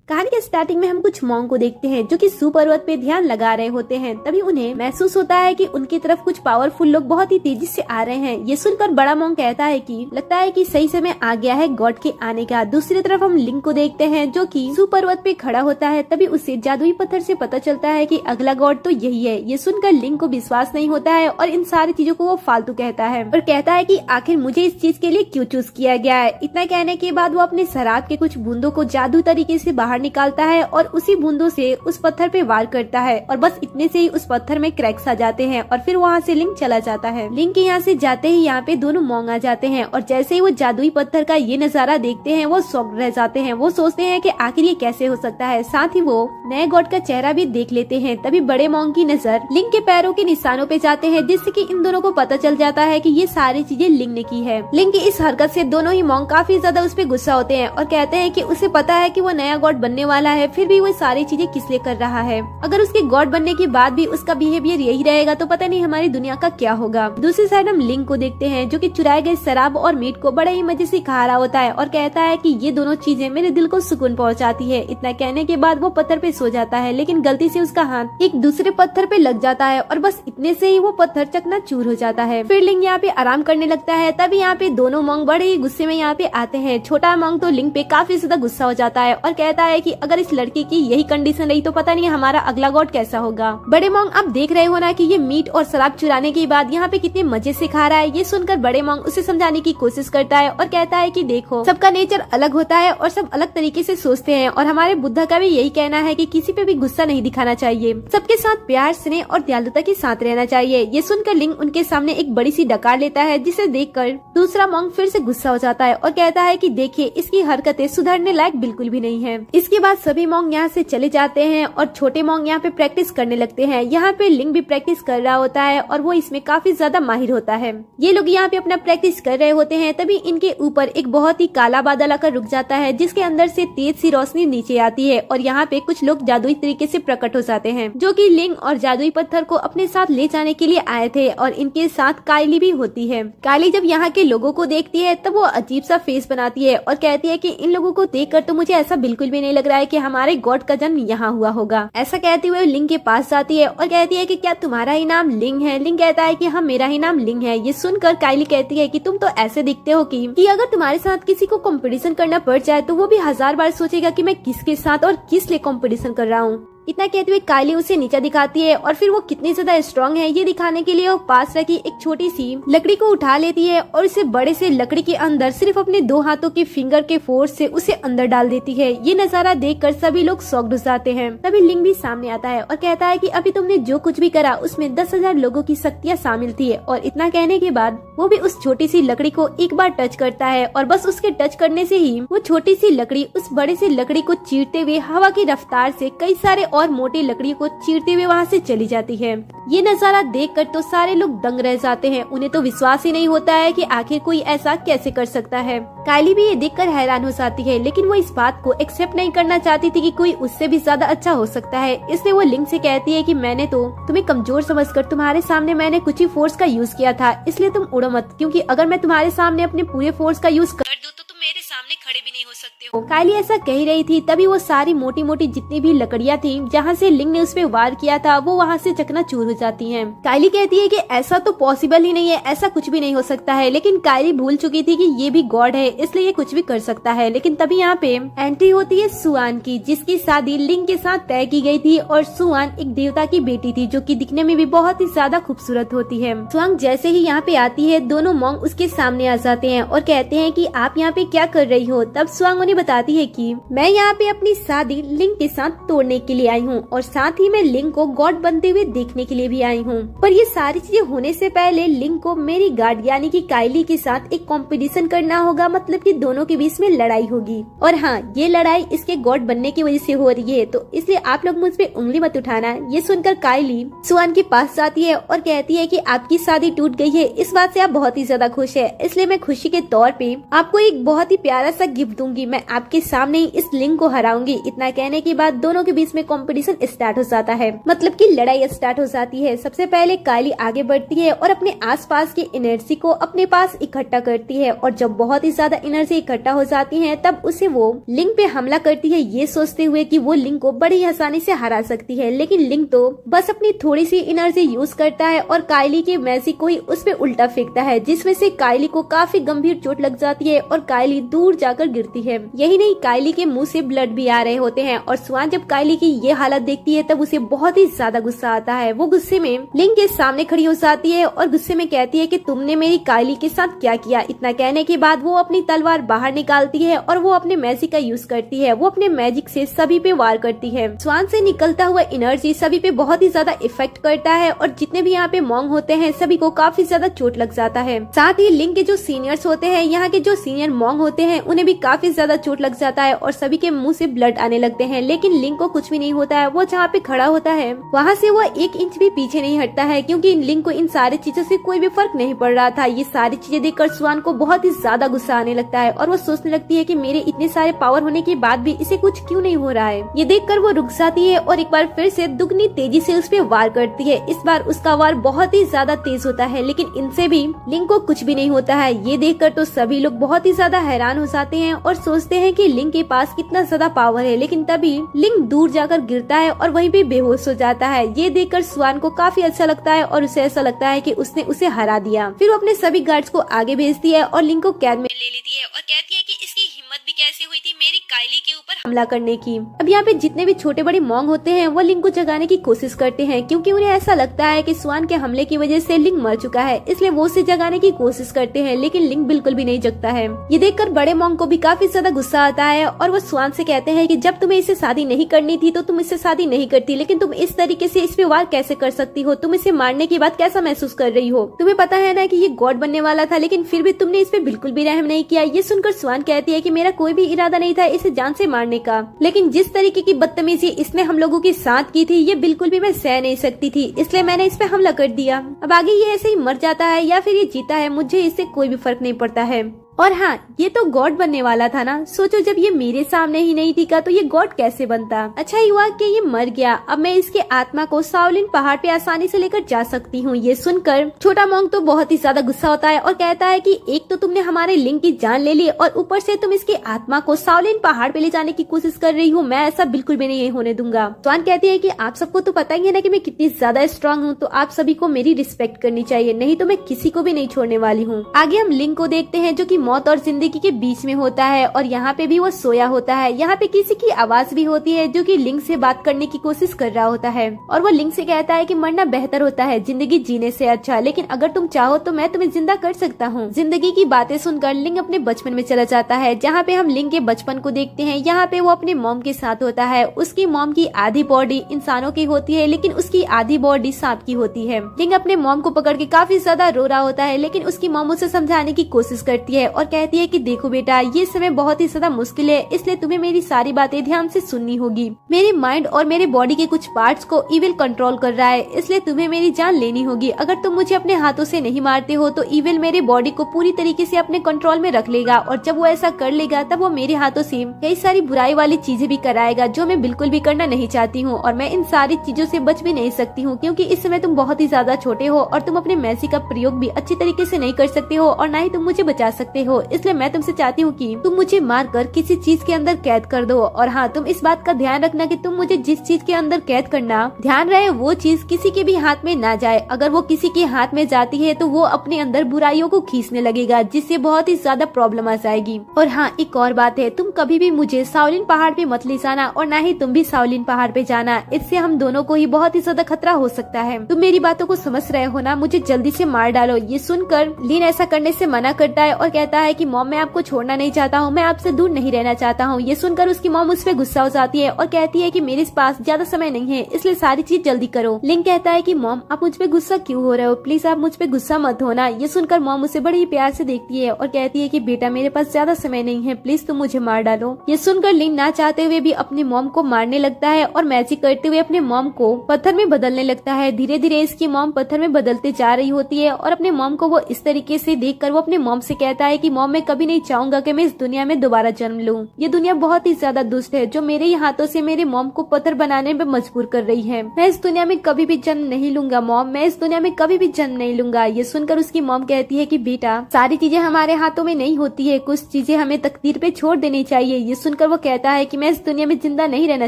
कहानी के स्टार्टिंग में हम कुछ मॉन्क को देखते हैं जो कि सू पर्वत पे ध्यान लगा रहे होते हैं। तभी उन्हें महसूस होता है कि उनकी तरफ कुछ पावरफुल लोग बहुत ही तेजी से आ रहे हैं। ये सुनकर बड़ा मॉन्क कहता है कि लगता है कि सही समय आ गया है गॉड के आने का। दूसरी तरफ हम लिंक को देखते हैं जो कि सू पर्वत पे खड़ा होता है। तभी उसे जादुई पत्थर से पता चलता है कि अगला गॉड तो यही है। ये सुनकर लिंक को विश्वास नहीं होता है और इन सारी चीजों को वो फालतू कहता है और कहता है कि आखिर मुझे इस चीज के लिए क्यों चूज किया गया है। इतना कहने के बाद वो अपने शराब के कुछ बूंदों को जादू तरीके से बाहर निकालता है और उसी बूंदों से उस पत्थर पे वार करता है और बस इतने से ही उस पत्थर में क्रैक्स आ जाते हैं और फिर वहाँ से लिंक चला जाता है। लिंक के यहाँ से जाते ही यहाँ पे दोनों मॉन्क आ जाते हैं और जैसे ही वो जादुई पत्थर का ये नजारा देखते हैं वो शॉक्ड रह जाते हैं। वो सोचते हैं कि आखिर ये कैसे हो सकता है। साथ ही वो नए गॉड का चेहरा भी देख लेते हैं। तभी बड़े मॉन्क की नजर लिंक के पैरों के निशानों पे जाते हैं जिससे कि इन दोनों को पता चल जाता है कि ये सारी चीजें लिंक ने की है। लिंक की इस हरकत से दोनों ही मॉन्क काफी ज्यादा उस पे गुस्सा होते हैं और कहते हैं कि उसे पता है कि वो नया गॉड बनने वाला है, फिर भी वो सारी चीजें किस लिए कर रहा है। अगर उसके गॉड बनने के बाद भी उसका बिहेवियर यही रहेगा तो पता नहीं हमारी दुनिया का क्या होगा। दूसरी साइड हम लिंक को देखते हैं जो कि चुराए गए शराब और मीट को बड़े ही मजे से खा रहा होता है और कहता है कि ये दोनों चीजें मेरे दिल को सुकून पहुंचाती है। इतना कहने के बाद वो पत्थर पे सो जाता है लेकिन गलती से उसका हाथ एक दूसरे पत्थर पे लग जाता है और बस इतने से ही वो पत्थर चकनाचूर हो जाता है। फिर लिंक यहाँ पे आराम करने लगता है। तभी यहाँ पे दोनों मॉन्क बड़े ही गुस्से में यहाँ पे आते हैं। छोटा मॉन्क तो लिंक पे काफी ज्यादा गुस्सा हो जाता है और कहता है कि अगर इस लड़की की यही कंडीशन रही तो पता नहीं हमारा अगला गॉड कैसा होगा। बड़े मॉन्क आप देख रहे हो ना कि ये मीट और शराब चुराने के बाद यहाँ पे कितने मजे से खा रहा है। ये सुनकर बड़े मॉन्क उसे समझाने की कोशिश करता है और कहता है कि देखो सबका नेचर अलग होता है और सब अलग तरीके से सोचते हैं और हमारे बुद्धा का भी यही कहना है कि किसी पे भी गुस्सा नहीं दिखाना चाहिए, सबके साथ प्यार स्नेह और दयालुता के साथ रहना चाहिए। ये सुनकर लिंक उनके सामने एक बड़ी सी डकार लेता है जिसे देखकर दूसरा मॉन्क फिर से गुस्सा हो जाता है और कहता है कि देखिए इसकी हरकतें सुधरने लायक बिल्कुल भी नहीं है। इसके बाद सभी मॉन्क यहाँ से चले जाते हैं और छोटे मॉन्क यहाँ पे प्रैक्टिस करने लगते हैं। यहाँ पे लिंक भी प्रैक्टिस कर रहा होता है और वो इसमें काफी ज्यादा माहिर होता है। ये लोग यहाँ पे अपना प्रैक्टिस कर रहे होते हैं। तभी इनके ऊपर एक बहुत ही काला बादल आकर रुक जाता है जिसके अंदर से तेज सी रोशनी नीचे आती है और यहाँ पे कुछ लोग जादुई तरीके से प्रकट हो जाते हैं जो कि लिंक और जादुई पत्थर को अपने साथ ले जाने के लिए आए थे और इनके साथ कायली भी होती है। कायली जब यहाँ के लोगों को देखती है तब वो अजीब सा फेस बनाती है और कहती है कि इन लोगों को देखकर तो मुझे ऐसा बिल्कुल भी नहीं लग रहा है कि हमारे गॉड का जन्म यहाँ हुआ होगा। ऐसा कहते हुए लिंक के पास जाती है और कहती है कि क्या तुम्हारा ही नाम लिंक है। लिंक कहता है कि हाँ मेरा ही नाम लिंक है। ये सुनकर कायली कहती है कि तुम तो ऐसे दिखते हो कि अगर तुम्हारे साथ किसी को कंपटीशन करना पड़ जाए तो वो भी 1000 बार सोचेगा कि मैं किसके साथ और किस लिए कंपटीशन कर रहा हूँ। इतना कहते हुए कायली उसे नीचा दिखाती है और फिर वो कितनी ज्यादा स्ट्रांग है ये दिखाने के लिए वो पास रखी एक छोटी सी लकड़ी को उठा लेती है और इसे बड़े से लकड़ी के अंदर सिर्फ अपने 2 हाथों के फिंगर के फोर्स से उसे अंदर डाल देती है। ये नजारा देखकर सभी लोग शॉक्ड हो जाते हैं। तभी लिंक भी सामने आता है और कहता है कि अभी तुमने जो कुछ भी करा उसमें 10,000 लोगों की शक्तियाँ शामिल थी और इतना कहने के बाद वो भी उस छोटी सी लकड़ी को एक बार टच करता है और बस उसके टच करने से ही वो छोटी सी लकड़ी उस बड़े सी लकड़ी को चीरते हुए हवा की रफ्तार से कई सारे और मोटी लकड़ियों को चीरते हुए वहाँ से चली जाती है। ये नजारा देखकर तो सारे लोग दंग रह जाते हैं। उन्हें तो विश्वास ही नहीं होता है कि आखिर कोई ऐसा कैसे कर सकता है। कायली भी ये देखकर हैरान हो जाती है लेकिन वो इस बात को एक्सेप्ट नहीं करना चाहती थी कि कोई उससे भी ज्यादा अच्छा हो सकता है। इसलिए वो लिंक से कहती है कि मैंने तो तुम्हें कमजोर समझकर तुम्हारे सामने मैंने कुछ ही फोर्स का यूज किया था, इसलिए तुम उड़ो मत, क्योंकि अगर मैं तुम्हारे सामने अपने पूरे फोर्स का यूज कर दूं तो तुम मेरे सामने खड़े भी नहीं हो सकते हो। कायली ऐसा कह रही थी तभी वो सारी मोटी मोटी जितनी भी लकड़ियाँ थी जहाँ से लिंक ने उस पे वार किया था वो वहाँ से चकनाचूर हो जाती हैं। कायली कहती है कि ऐसा तो पॉसिबल ही नहीं है, ऐसा कुछ भी नहीं हो सकता है। लेकिन कायली भूल चुकी थी कि ये भी गॉड है इसलिए ये कुछ भी कर सकता है। लेकिन तभी यहाँ पे एंट्री होती है सुआन की जिसकी शादी लिंक के साथ तय की गई थी और सुआन एक देवता की बेटी थी जो कि दिखने में भी बहुत ही ज्यादा खूबसूरत होती है। सुआन जैसे ही यहाँ पे आती है दोनों मॉन्क उसके सामने आ जाते हैं और कहते हैं कि आप यहाँ पे क्या कर रही हो। तब सुआंग उन्हें बताती है कि मैं यहाँ पे अपनी शादी लिंक के साथ तोड़ने के लिए आई हूँ और साथ ही मैं लिंक को गॉड बनते हुए देखने के लिए भी आई हूँ। पर ये सारी चीजें होने से पहले लिंक को मेरी गार्ड यानी कि कायली के साथ एक कंपटीशन करना होगा, मतलब कि दोनों के बीच में लड़ाई होगी। और हाँ ये लड़ाई इसके गॉड बनने की वजह से हो रही है तो इसलिए आप लोग मुझ पे उंगली मत उठाना। ये सुनकर कायली सुआन के पास जाती है और कहती है कि आपकी शादी टूट गई है, इस बात से आप बहुत ही ज्यादा खुश है, इसलिए मैं खुशी के तौर पे आपको एक बहुत ही प्यारा सा गिफ्ट दूंगी। मैं आपके सामने ही इस लिंक को हराऊंगी। इतना कहने के बाद दोनों के बीच में कंपटीशन स्टार्ट हो जाता है, मतलब कि लड़ाई स्टार्ट हो जाती है। सबसे पहले कायली आगे बढ़ती है और अपने आसपास की एनर्जी को अपने पास इकट्ठा करती है, और जब बहुत ही ज्यादा एनर्जी इकट्ठा हो जाती है तब उसे वो लिंक पे हमला करती है, ये सोचते हुए कि वो लिंक को बड़ी आसानी से हरा सकती है। लेकिन लिंक तो बस अपनी थोड़ी सी एनर्जी यूज करता है और कायली के मैजिक को ही उस पे उल्टा फेंकता है, जिसमें से कायली को काफी गंभीर चोट लग जाती है और कायली दूर जाकर गिरती है। यही नहीं, कायली के मुंह से ब्लड भी आ रहे होते हैं, और स्वान जब कायली की ये हालत देखती है तब उसे बहुत ही ज्यादा गुस्सा आता है। वो गुस्से में लिंक के सामने खड़ी हो जाती है और गुस्से में कहती है कि तुमने मेरी कायली के साथ क्या किया। इतना कहने के बाद वो अपनी तलवार बाहर निकालती है और वो अपने मैजिक का यूज करती है। वो अपने मैजिक से सभी पे वार करती है। स्वान से निकलता हुआ एनर्जी सभी पे बहुत ही ज्यादा इफेक्ट करता है, और जितने भी यहाँ पे मॉन्ग होते हैं सभी को काफी ज्यादा चोट लग जाता है। साथ ही लिंक के जो सीनियर्स होते हैं, यहाँ के जो सीनियर मॉन्ग होते हैं, उन्हें भी काफी ज्यादा चोट लग जाता है और सभी के मुंह से ब्लड आने लगते हैं। लेकिन लिंक को कुछ भी नहीं होता है। वो जहाँ पे खड़ा होता है वहाँ से वो 1 इंच भी पीछे नहीं हटता है, क्योंकि लिंक को इन सारी चीजों से कोई भी फर्क नहीं पड़ रहा था। ये सारी चीजें देखकर स्वान को बहुत ही ज्यादा गुस्सा आने लगता है और वो सोचने लगती है कि मेरे इतने सारे पावर होने के बाद भी इसे कुछ क्यों नहीं हो रहा है। ये देखकर वो रुक जाती है और एक बार फिर से दुगनी तेजी से उस पे वार करती है। इस बार उसका वार बहुत ही ज्यादा तेज होता है, लेकिन इनसे भी लिंक को कुछ भी नहीं होता है। ये देखकर तो सभी लोग बहुत ही ज्यादा हैरान हो जाते हैं और सोचते हैं कि लिंक के पास कितना ज्यादा पावर है। लेकिन तभी लिंक दूर जाकर गिरता है और वहीं पे बेहोश हो जाता है। ये देखकर स्वान को काफी अच्छा लगता है और उसे ऐसा लगता है कि उसने उसे हरा दिया। फिर वो अपने सभी गार्ड्स को आगे भेजती है और लिंक को कैद में ले लेती है और कहती है कि इसकी हिम्मत भी कैसे हुई थी मेरी कायली के ऊपर हमला करने की। अब यहाँ पे जितने भी छोटे बड़े मॉन्ग होते हैं वो लिंक को जगाने की कोशिश करते हैं, क्योंकि उन्हें ऐसा लगता है कि स्वान के हमले की वजह से लिंक मर चुका है, इसलिए वो उसे जगाने की कोशिश करते हैं। लेकिन लिंक बिल्कुल भी नहीं जगता है। ये देखकर बड़े मॉन्ग को भी काफी ज्यादा गुस्सा आता है और वो स्वान से कहते हैं कि जब तुम्हें इससे शादी नहीं करनी थी तो तुम इससे शादी नहीं करती, लेकिन तुम इस तरीके से इस पे वार कैसे कर सकती हो? तुम इसे मारने के बाद कैसा महसूस कर रही हो? तुम्हें पता है ना कि ये गॉड बनने वाला था, लेकिन फिर भी तुमने इस पे बिल्कुल भी रहम नहीं किया। ये सुनकर स्वान कहती है कि मेरा कोई भी इरादा नहीं था इसे जान से मारने का, लेकिन जिस तरीके की बदतमीजी इसने हम लोगों के साथ की थी ये बिल्कुल भी मैं सह नहीं सकती थी, इसलिए मैंने इस पे हमला कर दिया। अब आगे ये ऐसे ही मर जाता है या फिर ये जीता है, मुझे इससे कोई भी फर्क नहीं पड़ता है। और हाँ, ये तो गॉड बनने वाला था ना, सोचो जब ये मेरे सामने ही नहीं दिखा तो ये गॉड कैसे बनता। अच्छा ही हुआ कि ये मर गया, अब मैं इसके आत्मा को शाओलिन पहाड़ पे आसानी से लेकर जा सकती हूँ। ये सुनकर छोटा मॉन्ग तो बहुत ही ज्यादा गुस्सा होता है और कहता है कि एक तो तुमने हमारे लिंक की जान ले ली और ऊपर से तुम इसकी आत्मा को शाओलिन पहाड़ पे ले जाने की कोशिश कर रही हो। मैं ऐसा बिल्कुल भी नहीं होने दूंगा। स्वान कहती है कि आप सबको तो पता ही है ना कि मैं कितनी ज्यादा स्ट्रांग हूँ, तो आप सभी को मेरी रिस्पेक्ट करनी चाहिए, नहीं तो मैं किसी को भी नहीं छोड़ने वाली हूँ। आगे हम लिंक को देखते हैं जो की मौत और जिंदगी के बीच में होता है और यहाँ पे भी वो सोया होता है। यहाँ पे किसी की आवाज भी होती है जो कि लिंक से बात करने की कोशिश कर रहा होता है और वो लिंक से कहता है कि मरना बेहतर होता है जिंदगी जीने से अच्छा, लेकिन अगर तुम चाहो तो मैं तुम्हें जिंदा कर सकता हूँ। जिंदगी की बातें सुनकर लिंक अपने बचपन में चला जाता है, जहाँ पे हम लिंक के बचपन को देखते हैं। यहाँ पे वो अपने मॉम के साथ होता है। उसकी मॉम की आधी बॉडी इंसानों की होती है, लेकिन उसकी आधी बॉडी सांप की होती है। लिंक अपने मॉम को पकड़ के काफी ज्यादा रो रहा होता है, लेकिन उसकी मॉम उसे समझाने की कोशिश करती है और कहती है कि देखो बेटा, ये समय बहुत ही ज्यादा मुश्किल है, इसलिए तुम्हें मेरी सारी बातें ध्यान से सुननी होगी। मेरे माइंड और मेरे बॉडी के कुछ पार्ट्स को इविल कंट्रोल कर रहा है, इसलिए तुम्हें मेरी जान लेनी होगी। अगर तुम मुझे अपने हाथों से नहीं मारते हो तो इविल मेरे बॉडी को पूरी तरीके से अपने कंट्रोल में रख लेगा, और जब वो ऐसा कर लेगा तब वो मेरे हाथों से कई सारी बुराई वाली चीजें भी कराएगा जो मैं बिल्कुल भी करना नहीं चाहती हूँ, और मैं इन सारी चीजों से बच भी नहीं सकती हूँ क्योंकि इस समय तुम बहुत ही ज्यादा छोटे हो और तुम अपने मैजिक का प्रयोग भी अच्छी तरीके से नहीं कर सकते हो और ना ही तुम मुझे बचा सकते हो। इसलिए मैं तुमसे चाहती हूँ कि तुम मुझे मार कर किसी चीज के अंदर कैद कर दो, और हाँ, तुम इस बात का ध्यान रखना कि तुम मुझे जिस चीज के अंदर कैद करना ध्यान रहे वो चीज किसी के भी हाथ में ना जाए। अगर वो किसी के हाथ में जाती है तो वो अपने अंदर बुराइयों को खींचने लगेगा, जिससे बहुत ही ज्यादा प्रॉब्लम आ जाएगी। और हाँ, एक और बात है, तुम कभी भी मुझे शाओलिन पहाड़ पे मत ले जाना और ना ही तुम भी शाओलिन पहाड़ पे जाना, इससे हम दोनों को ही बहुत ही ज्यादा खतरा हो सकता है। तुम मेरी बातों को समझ रहे हो ना, मुझे जल्दी से मार डालो। ये सुनकर लिन ऐसा करने से मना करता है और कहता है कि मॉम, मैं आपको छोड़ना नहीं चाहता हूँ, मैं आपसे दूर नहीं रहना चाहता हूँ। ये सुनकर उसकी मॉम उस पर गुस्सा हो जाती है और कहती है कि मेरे पास ज्यादा समय नहीं है, इसलिए सारी चीज जल्दी करो। लिंक कहता है कि मॉम, आप मुझ पे गुस्सा क्यों हो रहे हो, प्लीज आप मुझ पे गुस्सा मत होना। ये सुनकर मॉम उसे बड़े ही प्यार से देखती है और कहती है कि बेटा, मेरे पास ज्यादा समय नहीं है, प्लीज तुम मुझे मार डालो। ये सुनकर लिंक ना चाहते हुए भी अपनी मॉम को मारने लगता है और मैजिक करते हुए अपने मॉम को पत्थर में बदलने लगता है। धीरे धीरे इसकी मॉम पत्थर में बदलते जा रही होती है और अपने मॉम को वो इस तरीके से देखकर वो अपने मॉम से कहता है कि कि मॉम मैं कभी नहीं चाहूंगा कि मैं इस दुनिया में दोबारा जन्म लूं। ये दुनिया बहुत ही ज्यादा दुष्ट है जो मेरे ही हाथों से मेरे मॉम को पत्थर बनाने में मजबूर कर रही है। मैं इस दुनिया में कभी भी जन्म नहीं लूंगा मॉम, मैं इस दुनिया में कभी भी जन्म नहीं लूंगा। ये सुनकर उसकी मॉम कहती है कि बेटा सारी चीजें हमारे हाथों में नहीं होती है, कुछ चीजें हमें तकदीर पे छोड़ देनी चाहिए। ये सुनकर वो कहता है कि मैं इस दुनिया में जिंदा नहीं रहना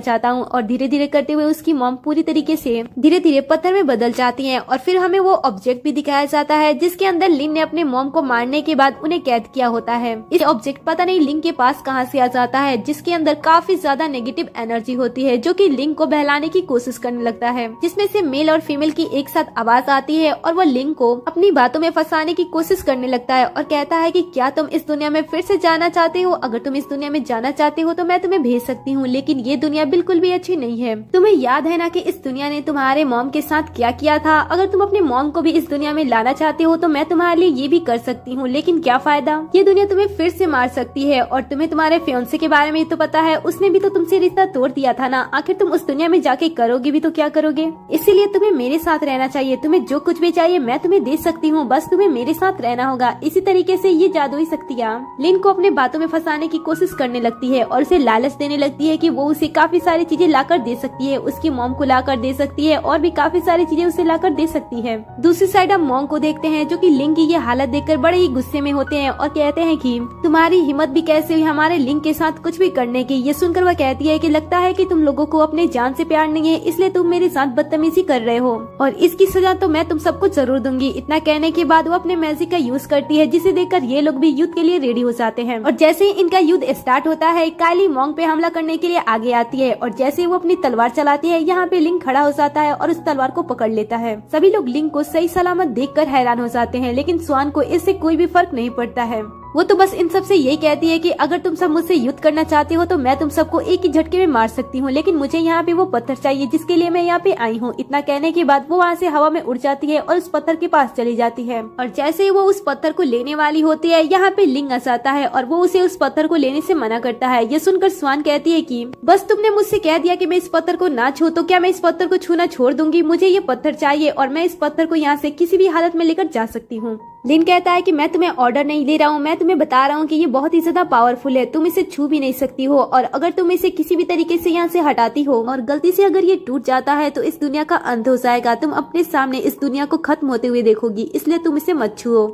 चाहता हूँ और धीरे धीरे करते हुए उसकी मॉम पूरी तरीके से धीरे धीरे पत्थर में बदल जाती है। और फिर हमें वो ऑब्जेक्ट भी दिखाया जाता है जिसके अंदर लिन ने अपने मॉम को मारने के बाद उन्हें कैद किया होता है। इस ऑब्जेक्ट पता नहीं लिंक के पास कहां से आ जाता है, जिसके अंदर काफी ज्यादा नेगेटिव एनर्जी होती है जो कि लिंक को बहलाने की कोशिश करने लगता है, जिसमें से मेल और फीमेल की एक साथ आवाज आती है और वो लिंक को अपनी बातों में फंसाने की कोशिश करने लगता है और कहता है कि क्या तुम इस दुनिया में फिर से जाना चाहते हो? अगर तुम इस दुनिया में जाना चाहते हो तो मैं तुम्हें भेज सकती हूँ, लेकिन ये दुनिया बिल्कुल भी अच्छी नहीं है। तुम्हें याद है ना कि इस दुनिया ने तुम्हारे मॉम के साथ क्या किया था? अगर तुम अपने मॉम को भी इस दुनिया में लाना चाहते हो तो मैं तुम्हारे लिए ये भी कर सकती हूँ, लेकिन क्या फायदा? ये दुनिया तुम्हें फिर से मार सकती है। और तुम्हें तुम्हारे फियांसे के बारे में तो पता है, उसने भी तो तुमसे रिश्ता तोड़ दिया था ना। आखिर तुम उस दुनिया में जाके करोगे भी तो क्या करोगे? इसीलिए तुम्हें मेरे साथ रहना चाहिए। तुम्हें जो कुछ भी चाहिए मैं तुम्हें दे सकती हूँ, बस तुम्हें मेरे साथ रहना होगा। इसी तरीके से ये जादुई शक्तियाँ लिन को अपने बातों में फंसाने की कोशिश करने लगती है और उसे लालच देने लगती है कि वो उसे काफी सारी चीजें लाकर दे सकती है, उसकी मॉम को लाकर दे सकती है और भी काफी सारी चीजें उसे लाकर दे सकती है। दूसरी साइड हम मॉम को देखते हैं जो कि लिंक की ये हालत देखकर बड़े ही गुस्से में होते हैं और कहते हैं कि तुम्हारी हिम्मत भी कैसे हुई हमारे लिंक के साथ कुछ भी करने की। ये सुनकर वह कहती है कि लगता है कि तुम लोगों को अपने जान से प्यार नहीं है, इसलिए तुम मेरे साथ बदतमीजी कर रहे हो और इसकी सजा तो मैं तुम सबको जरूर दूंगी। इतना कहने के बाद वो अपने मैजिक का यूज करती है, जिसे देखकर ये लोग भी युद्ध के लिए रेडी हो जाते हैं। और जैसे ही इनका युद्ध स्टार्ट होता है, काइली मॉन्ग पे हमला करने के लिए आगे आती है और जैसे ही वो अपनी तलवार चलाती है, यहाँ पे लिंक खड़ा हो जाता है और उस तलवार को पकड़ लेता है। सभी लोग लिंक को सही सलामत देखकर हैरान हो जाते हैं, लेकिन स्वान को इससे कोई भी फर्क नहीं पड़ता है। वो तो बस इन सब से यही कहती है कि अगर तुम सब मुझसे युद्ध करना चाहते हो तो मैं तुम सबको एक ही झटके में मार सकती हूँ, लेकिन मुझे यहाँ पे वो पत्थर चाहिए जिसके लिए मैं यहाँ पे आई हूँ। इतना कहने के बाद वो वहाँ से हवा में उड़ जाती है और उस पत्थर के पास चली जाती है। और जैसे ही वो उस पत्थर को लेने वाली होती है, यहाँ पे लिंक आ जाता है और वो उसे उस पत्थर को लेने से मना करता है। ये सुनकर स्वान कहती है कि बस तुमने मुझसे कह दिया कि मैं इस पत्थर को ना छू, तो क्या मैं इस पत्थर को छूना छोड़ दूंगी? मुझे ये पत्थर चाहिए और मैं इस पत्थर को यहाँ से किसी भी हालत में लेकर जा सकती हूँ। लिन कहता है कि मैं तुम्हें ऑर्डर नहीं दे रहा हूँ, मैं तुम्हें बता रहा हूँ कि ये बहुत ही ज्यादा पावरफुल है, तुम इसे छू भी नहीं सकती हो और अगर तुम इसे किसी भी तरीके से यहाँ से हटाती हो और गलती से अगर ये टूट जाता है तो इस दुनिया का अंत हो जाएगा। तुम अपने सामने इस दुनिया को खत्म होते हुए देखोगी, इसलिए तुम इसे मत छुओ।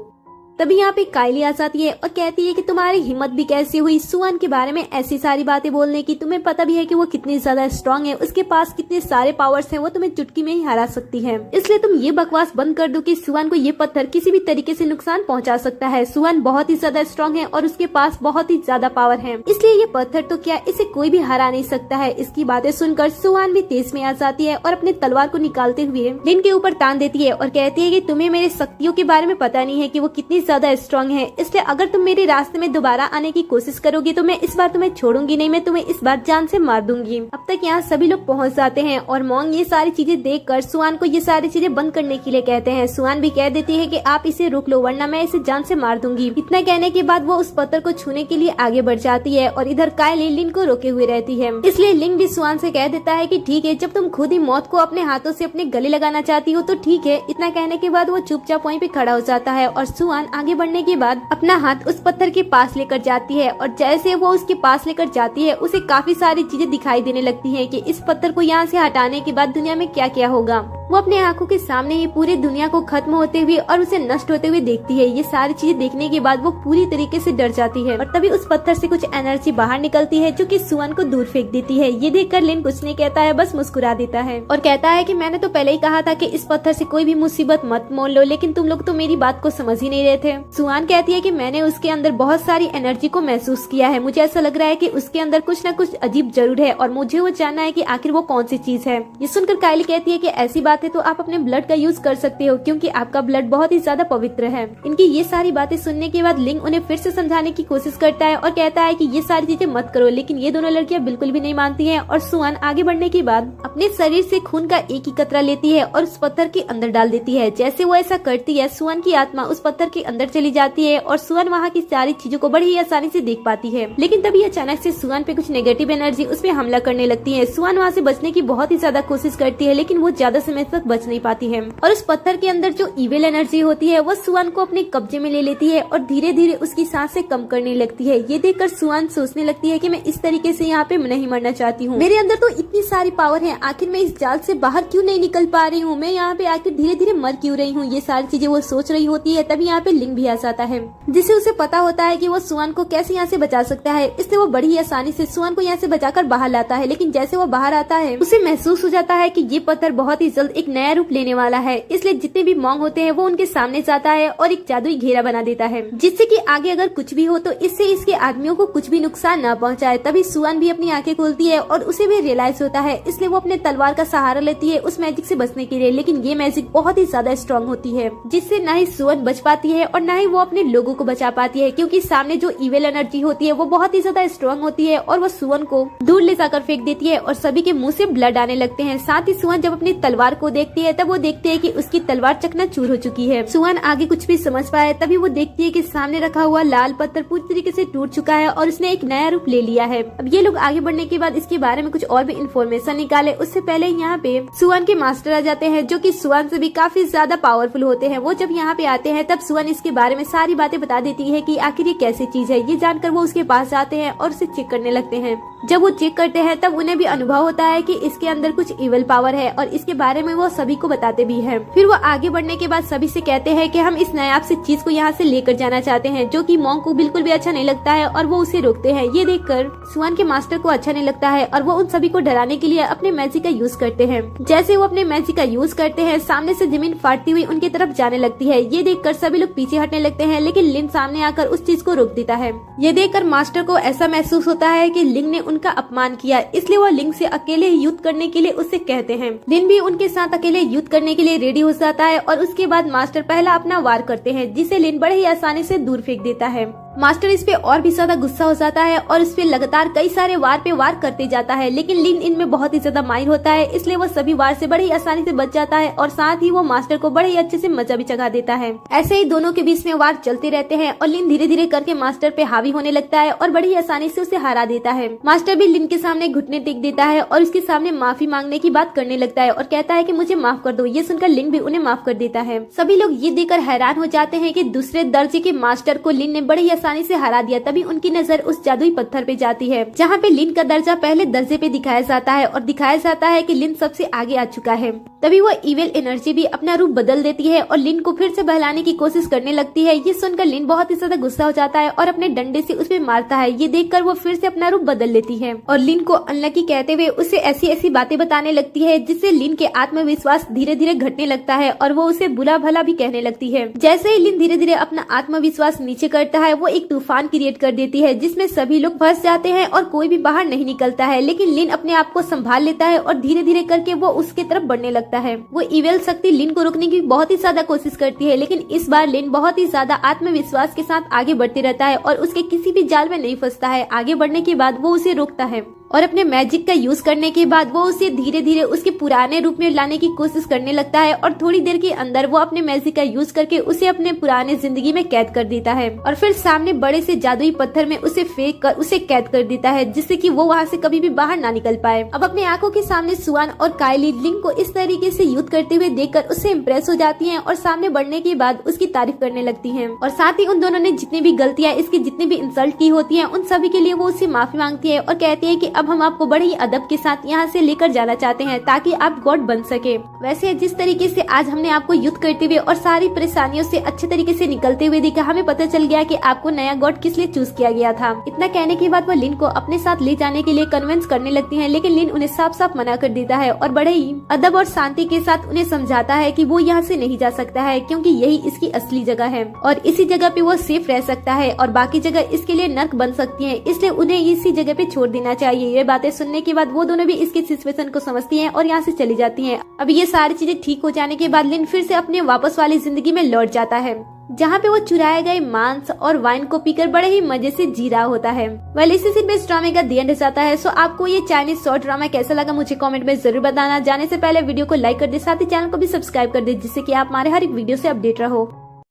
तभी यहाँ पे काइली आ जाती है और कहती है कि तुम्हारी हिम्मत भी कैसी हुई सुआन के बारे में ऐसी सारी बातें बोलने की? तुम्हें पता भी है कि वो कितनी ज्यादा स्ट्रांग है, उसके पास कितने सारे पावर्स हैं, वो तुम्हें चुटकी में ही हरा सकती है। इसलिए तुम ये बकवास बंद कर दो कि सुआन को ये पत्थर किसी भी तरीके से नुकसान पहुंचा सकता है। सुआन बहुत ही ज्यादा स्ट्रांग है और उसके पास बहुत ही ज्यादा पावर है, इसलिए ये पत्थर तो क्या इसे कोई भी हरा नहीं सकता है। इसकी बातें सुनकर सुआन भी तेज में आ जाती है और अपने तलवार को निकालते हुए लिन के ऊपर तान देती है और कहती है कि तुम्हें मेरे शक्तियों के बारे में पता नहीं है कि वो कितनी ज्यादा स्ट्रांग है, इसलिए अगर तुम मेरे रास्ते में दोबारा आने की कोशिश करोगी तो मैं इस बार तुम्हें छोड़ूंगी नहीं, मैं तुम्हें इस बार जान से मार दूंगी। अब तक यहाँ सभी लोग पहुँच जाते हैं और मॉन्ग ये सारी चीजें देखकर सुआन को ये सारी चीजें बंद करने के लिए कहते हैं। सुआन भी कह देती है कि आप इसे रोक लो वरना मैं इसे जान से मार दूंगी। इतना कहने के बाद वो उस पत्थर को छूने के लिए आगे बढ़ जाती है और इधर काइली लिन को रोके हुए रहती है। इसलिए लिन भी सुआन से कह देता है कि ठीक है, जब तुम खुद ही मौत को अपने हाथों से अपने गले लगाना चाहती हो तो ठीक है। इतना कहने के बाद वो चुपचाप वहीं पे खड़ा हो जाता है और सुआन आगे बढ़ने के बाद अपना हाथ उस पत्थर के पास लेकर जाती है और जैसे वो उसके पास लेकर जाती है उसे काफी सारी चीजें दिखाई देने लगती हैं कि इस पत्थर को यहाँ से हटाने के बाद दुनिया में क्या क्या होगा। वो अपने आंखों के सामने ही पूरी दुनिया को खत्म होते हुए और उसे नष्ट होते हुए देखती है। ये सारी चीजें देखने के बाद वो पूरी तरीके से डर जाती है और तभी उस पत्थर से कुछ एनर्जी बाहर निकलती है जो कि सुआन को दूर फेंक देती है। ये देखकर लिन कुछ नहीं कहता है, बस मुस्कुरा देता है और कहता है कि मैंने तो पहले ही कहा था कि इस पत्थर से कोई भी मुसीबत मत मोल लो, लेकिन तुम लोग तो मेरी बात को समझ ही नहीं रहे थे। सुआन कहती है कि मैंने उसके अंदर बहुत सारी एनर्जी को महसूस किया है, मुझे ऐसा लग रहा है कि उसके अंदर कुछ न कुछ अजीब जरूर है और मुझे वो जानना है कि आखिर वो कौन सी चीज है। ये सुनकर काइली कहती है कि ऐसी बात है तो आप अपने ब्लड का यूज कर सकते हो क्योंकि आपका ब्लड बहुत ही ज्यादा पवित्र है। इनकी ये सारी बातें सुनने के बाद लिंग उन्हें फिर से समझाने की कोशिश करता है और कहता है कि ये सारी चीजें मत करो, लेकिन ये दोनों लड़कियां बिल्कुल भी नहीं मानती हैं और सुआन आगे बढ़ने के बाद अपने शरीर से खून का एक ही कतरा लेती है और उस पत्थर के अंदर डाल देती है। जैसे वो ऐसा करती है, सुआन की आत्मा उस पत्थर के अंदर चली जाती है और सुआन वहाँ की सारी चीजों को बड़ी ही आसानी से देख पाती है। लेकिन तभी अचानक से सुआन पे कुछ नेगेटिव एनर्जी उस पे हमला करने लगती है। सुआन वहाँ से बचने की बहुत ही ज्यादा कोशिश करती है, लेकिन वो ज्यादा समय तक बच नहीं पाती है और उस पत्थर के अंदर जो इविल एनर्जी होती है वो सुआन को अपने कब्जे में ले लेती है और धीरे धीरे उसकी सांसें कम करने लगती है। ये देखकर सुआन सोचने लगती है कि मैं इस तरीके से यहाँ पे नहीं मरना चाहती हूँ, मेरे अंदर तो इतनी सारी पावर है, आखिर मैं इस जाल से बाहर क्यों नहीं निकल पा रही हूँ, मैं यहाँ पे आखिर धीरे धीरे मर क्यों रही हूँ। ये सारी चीजें वो सोच रही होती है। तभी यहाँ पे लिंग भी आ जाता है जिसे उसे पता होता है कि वो सुआन को कैसे यहाँ से बचा सकता है, इसलिए वो बड़ी आसानी से सुआन को यहाँ से बचाकर बाहर लाता है। लेकिन जैसे वो बाहर आता है उसे महसूस हो जाता है कि ये पत्थर बहुत ही जल्द एक नया रूप लेने वाला है, इसलिए जितने भी मॉन्ग होते हैं वो उनके सामने जाता है और एक जादुई घेरा बना देता है जिससे कि आगे अगर कुछ भी हो तो इससे इसके आदमियों को कुछ भी नुकसान न पहुंचाए। तभी सुआन भी अपनी आंखें खोलती है और उसे भी रियलाइज होता है, इसलिए वो अपने तलवार का सहारा लेती है उस मैजिक से बचने के लिए। लेकिन ये मैजिक बहुत ही ज्यादा स्ट्रॉन्ग होती है जिससे न ही सुआन बच पाती है और न ही वो अपने लोगों को बचा पाती है, क्योंकि सामने जो इविल एनर्जी होती है वो बहुत ही ज्यादा स्ट्रॉन्ग होती है और वो सुआन को दूर ले जाकर फेंक देती है और सभी के मुंह से ब्लड आने लगते हैं। साथ ही सुआन जब अपनी तलवार को देखती है तब वो देखती है कि उसकी तलवार चकनाचूर हो चुकी है। सुआन आगे कुछ भी समझ पाए तभी वो देखती है कि सामने रखा हुआ लाल पत्थर पूरी तरीके से टूट चुका है और उसने एक नया रूप ले लिया है। अब ये लोग आगे बढ़ने के बाद इसके बारे में कुछ और भी इन्फॉर्मेशन निकाले उससे पहले यहाँ पे सुआन के मास्टर आ जाते हैं जो कि सुआन से भी काफी ज्यादा पावरफुल होते हैं। वो जब यहाँ पे आते हैं तब सुआन इसके बारे में सारी बातें बता देती है कि आखिर ये कैसी चीज है। ये जानकर वो उसके पास जाते हैं और उसे चेक करने लगते हैं। जब वो चेक करते हैं तब उन्हें भी अनुभव होता है कि इसके अंदर कुछ इविल पावर है और इसके बारे में वो सभी को बताते भी हैं। फिर वो आगे बढ़ने के बाद सभी से कहते हैं कि हम इस नायाब से चीज को यहाँ से लेकर जाना चाहते हैं, जो कि मॉन्ग को बिल्कुल भी अच्छा नहीं लगता है और वो उसे रोकते हैं। ये देखकर सुआन के मास्टर को अच्छा नहीं लगता है और वो उन सभी को डराने के लिए अपने मैजिक का यूज करते हैं। जैसे वो अपने मैजिक का यूज करते हैं सामने से जमीन फाटती हुई उनकी तरफ जाने लगती है। ये देखकर सभी लोग पीछे हटने लगते हैं लेकिन लिन सामने आकर उस चीज को रोक देता है। ये देखकर मास्टर को ऐसा महसूस होता है कि लिंग ने उनका अपमान किया, इसलिए वो लिंग से अकेले युद्ध करने के लिए उससे कहते हैं। लिन भी उनके साथ अकेले युद्ध करने के लिए रेडी हो जाता है और उसके बाद मास्टर पहला अपना वार करते हैं जिसे लिन बड़े ही आसानी से दूर फेंक देता है। मास्टर इस पे और भी ज्यादा गुस्सा हो जाता है और इस पे लगातार कई सारे वार पे वार करते जाता है, लेकिन लिन इनमें बहुत ही ज्यादा माहिर होता है, इसलिए वो सभी वार से बड़े ही आसानी से बच जाता है और साथ ही वो मास्टर को बड़े ही अच्छे से मजा भी चखा देता है। ऐसे ही दोनों के बीच में वार चलते रहते हैं और लिन धीरे धीरे करके मास्टर पे हावी होने लगता है और बड़ी ही आसानी से उसे हरा देता है। मास्टर भी लिन के सामने घुटने टेक देता है और उसके सामने माफी मांगने की बात करने लगता है और कहता है कि मुझे माफ कर दो। ये सुनकर लिन भी उन्हें माफ कर देता है। सभी लोग ये देखकर हैरान हो जाते हैं कि दूसरे दर्जे के मास्टर को लिन ने बड़ी ही आसानी से हरा दिया। तभी उनकी नजर उस जादुई पत्थर पे जाती है जहाँ पे लिन का दर्जा पहले दर्जे पे दिखाया जाता है और दिखाया जाता है कि लिन सबसे आगे आ चुका है। तभी वो इविल एनर्जी भी अपना रूप बदल देती है और लिन को फिर से बहलाने की कोशिश करने लगती है। ये सुनकर लिन बहुत ही ज्यादा गुस्सा हो जाता है और अपने डंडे से उसपे मारता है। ये देखकर वो फिर से अपना रूप बदल लेती है और लिन को अनलकी कहते हुए उसे ऐसी ऐसी बातें बताने लगती है जिससे लिन के आत्मविश्वास धीरे धीरे घटने लगता है और वो उसे बुरा भला भी कहने लगती है। जैसे ही लिन धीरे धीरे अपना आत्मविश्वास नीचे करता है वो एक तूफान क्रिएट कर देती है जिसमें सभी लोग फंस जाते हैं और कोई भी बाहर नहीं निकलता है। लेकिन लिन अपने आप को संभाल लेता है और धीरे धीरे करके वो उसके तरफ बढ़ने लगता है। वो इविल शक्ति लिन को रोकने की बहुत ही ज्यादा कोशिश करती है, लेकिन इस बार लिन बहुत ही ज्यादा आत्मविश्वास के साथ आगे बढ़ते रहता है और उसके किसी भी जाल में नहीं फंसता है। आगे बढ़ने के बाद वो उसे रोकता है और अपने मैजिक का यूज करने के बाद वो उसे धीरे धीरे उसके पुराने रूप में लाने की कोशिश करने लगता है और थोड़ी देर के अंदर वो अपने मैजिक का यूज करके उसे अपने पुराने जिंदगी में कैद कर देता है और फिर सामने बड़े से जादुई पत्थर में उसे फेंक कर उसे कैद कर देता है जिससे कि वो वहाँ से कभी भी बाहर ना निकल पाए। अब अपने आंखों के सामने सुआन और कायली लिंग को इस तरीके से युद्ध करते हुए देखकर उससे इम्प्रेस हो जाती हैं और सामने बढ़ने के बाद उसकी तारीफ करने लगती हैं और साथ ही उन दोनों ने जितनी भी गलतियां इसकी जितनी भी इंसल्ट की होती हैं उन सभी के लिए वो उससे माफी मांगती है और कहती है कि अब हम आपको बड़े ही अदब के साथ यहाँ से लेकर जाना चाहते हैं ताकि आप गॉड बन सके। वैसे जिस तरीके से आज हमने आपको युद्ध करते हुए और सारी परेशानियों से अच्छे तरीके से निकलते हुए देखा, हमें पता चल गया कि आपको नया गॉड किस लिए चूज किया गया था। इतना कहने के बाद वो लिन को अपने साथ ले जाने के लिए कन्विंस करने लगती है, लेकिन लिन उन्हें साफ साफ मना कर देता है और बड़े ही अदब और शांति के साथ उन्हें समझाता है कि वो यहाँ से नहीं जा सकता है क्योंकि यही इसकी असली जगह है और इसी जगह पे वो सेफ रह सकता है और बाकी जगह इसके लिए नर्क बन सकती है, इसलिए उन्हें इसी जगह पे छोड़ देना चाहिए। ये बातें सुनने के बाद वो दोनों भी इसके सिचुएशन को समझती हैं और यहाँ से चली जाती हैं। अब ये सारी चीजें ठीक हो जाने के बाद लिन फिर से अपने वापस वाली जिंदगी में लौट जाता है जहाँ पे वो चुराए गए मांस और वाइन को पीकर बड़े ही मजे से जी रहा होता है। वेल इसी से इस ड्रामे का दी एंड हो जाता है। सो आपको ये चाइनीज शॉर्ट ड्रामा कैसा लगा मुझे कमेंट में जरूर बताना। जाने से पहले वीडियो को लाइक कर दे, साथ ही चैनल को भी सब्सक्राइब कर दे जिससे कि आप हमारे हर एक वीडियो से अपडेट रहो।